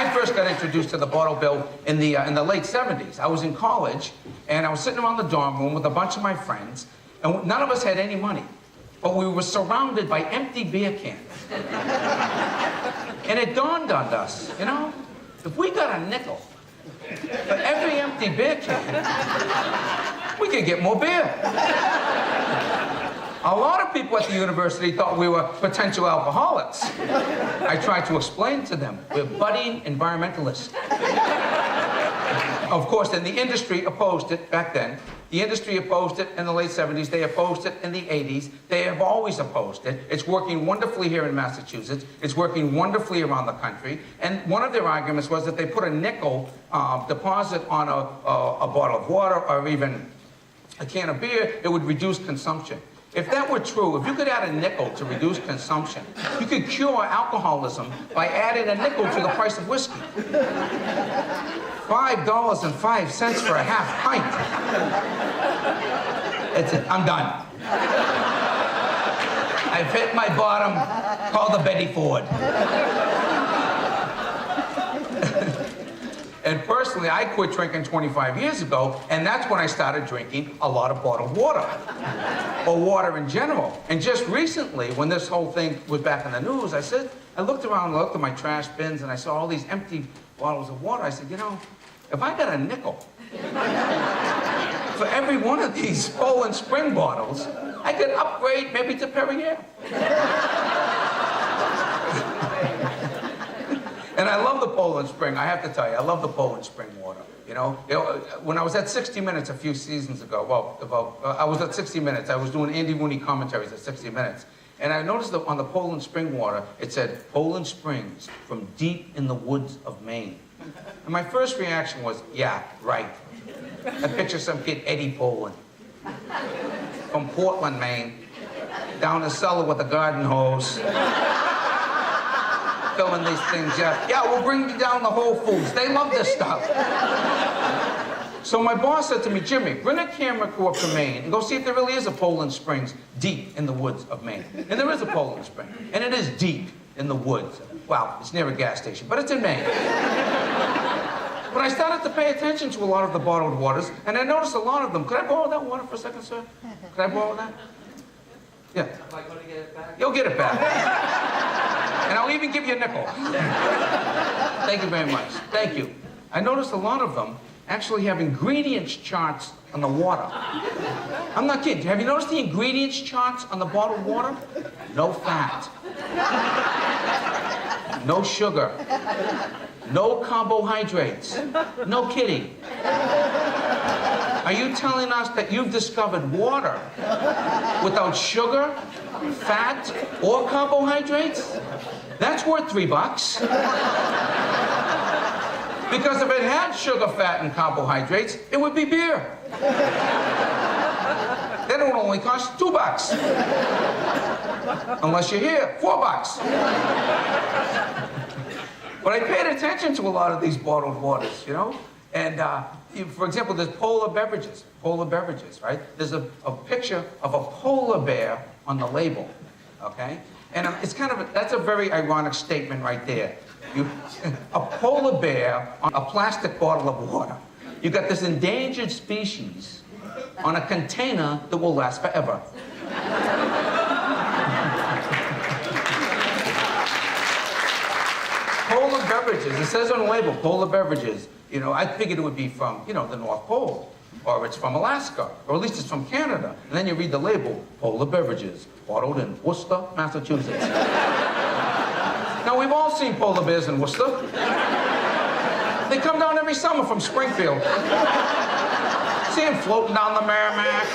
I first got introduced to the bottle bill in the late 70s. I was in college, and I was sitting around the dorm room with a bunch of my friends, and none of us had any money. But we were surrounded by empty beer cans. And it dawned on us, you know, if we got a nickel for every empty beer can, we could get more beer. A lot of people at the university thought we were potential alcoholics. I tried to explain to them, we're budding environmentalists. Of course, then the industry opposed it back then. The industry opposed it in the late 70s. They opposed it in the 80s. They have always opposed it. It's working wonderfully here in Massachusetts. It's working wonderfully around the country. And one of their arguments was that they put a nickel deposit on a bottle of water or even a can of beer, it would reduce consumption. If that were true, if you could add a nickel to reduce consumption, you could cure alcoholism by adding a nickel to the price of whiskey. $5.05 for a half pint. That's it, I'm done. I've hit my bottom, call the Betty Ford. And personally, I quit drinking 25 years ago, and that's when I started drinking a lot of bottled water, or water in general. And just recently, when this whole thing was back in the news, I looked around and looked at my trash bins, and I saw all these empty bottles of water. I said, you know, if I got a nickel for every one of these Poland Spring bottles, I could upgrade maybe to Perrier. And I love the Poland Spring, I have to tell you, I love the Poland Spring water. You know, when I was at 60 Minutes a few seasons ago, I was at 60 Minutes, I was doing Andy Rooney commentaries at 60 Minutes, and I noticed that on the Poland Spring water, it said, Poland Springs from deep in the woods of Maine. And my first reaction was, yeah, right. I picture some kid, Eddie Poland, from Portland, Maine, down the cellar with a garden hose, filling these things up. Yeah, we'll bring you down the Whole Foods. They love this stuff. So my boss said to me, Jimmy, bring a camera crew up to Maine and go see if there really is a Poland Springs deep in the woods of Maine. And there is a Poland Spring, and it is deep in the woods. Well, it's near a gas station, but it's in Maine. But I started to pay attention to a lot of the bottled waters, and I noticed a lot of them. Could I borrow that water for a second, sir? Could I borrow that? Yeah. Am I going to get it back? You'll get it back. And I'll even give you a nickel. Thank you very much. Thank you. I noticed a lot of them actually have ingredients charts on the water. I'm not kidding. Have you noticed the ingredients charts on the bottled water? No fat. No sugar. No carbohydrates. No kidding. Are you telling us that you've discovered water without sugar, fat, or carbohydrates? That's worth $3. Because if it had sugar, fat, and carbohydrates, it would be beer. Then it would only cost $2. Unless you're here, $4. But I paid attention to a lot of these bottled waters, you know? And, for example, there's polar beverages, right? There's a picture of a polar bear on the label, okay? And it's kind of, that's a very ironic statement right there. A polar bear on a plastic bottle of water. You got this endangered species on a container that will last forever. Polar beverages, it says on the label, polar beverages. You know, I figured it would be from, you know, the North Pole, or it's from Alaska, or at least it's from Canada. And then you read the label, polar beverages, bottled in Worcester, Massachusetts. Now, we've all seen polar bears in Worcester. They come down every summer from Springfield. See them floating down the Merrimack,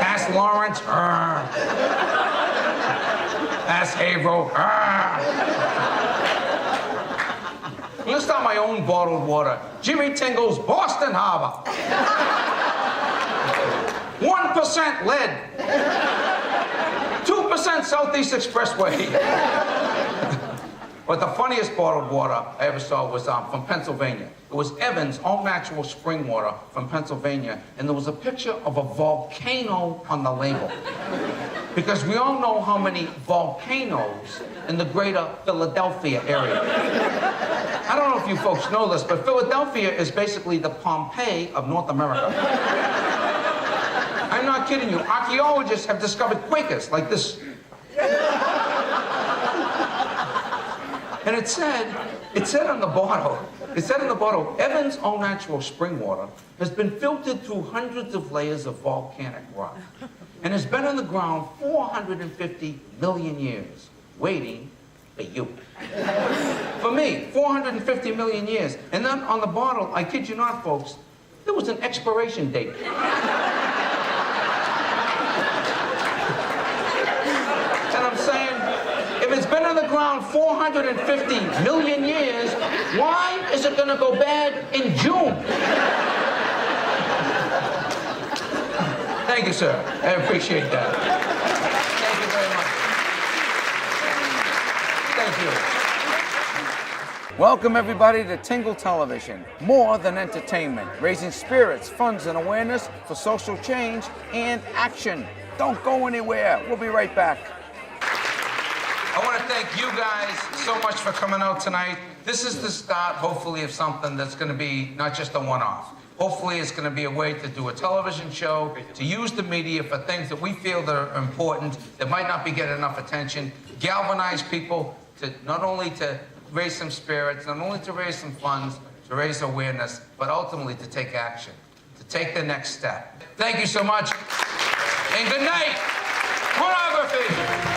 past Lawrence, past Haverhill, I'm gonna start my own bottled water. Jimmy Tingle's Boston Harbor. 1% lead. 2% Southeast Expressway. But the funniest bottled water I ever saw was from Pennsylvania. It was Evans' all natural spring water from Pennsylvania, and there was a picture of a volcano on the label. Because we all know how many volcanoes in the greater Philadelphia area. I don't know if you folks know this, but Philadelphia is basically the Pompeii of North America. I'm not kidding you. Archaeologists have discovered Quakers like this. And it said on the bottle, Evans' all natural spring water has been filtered through hundreds of layers of volcanic rock and has been in the ground 450 million years, waiting for you. For me, 450 million years. And then on the bottle, I kid you not, folks, there was an expiration date. And I'm saying, if it's been in the ground 450 million years, why is it gonna go bad in June? Thank you, sir. I appreciate that. Thank you very much. Thank you. Welcome, everybody, to Tingle Television. More than entertainment, raising spirits, funds, and awareness for social change and action. Don't go anywhere. We'll be right back. I want to thank you guys so much for coming out tonight. This is the start, hopefully, of something that's going to be not just a one-off. Hopefully, it's going to be a way to do a television show, to use the media for things that we feel that are important, that might not be getting enough attention, galvanize people to not only to raise some spirits, not only to raise some funds, to raise awareness, but ultimately to take action, to take the next step. Thank you so much, and good night. Choreography.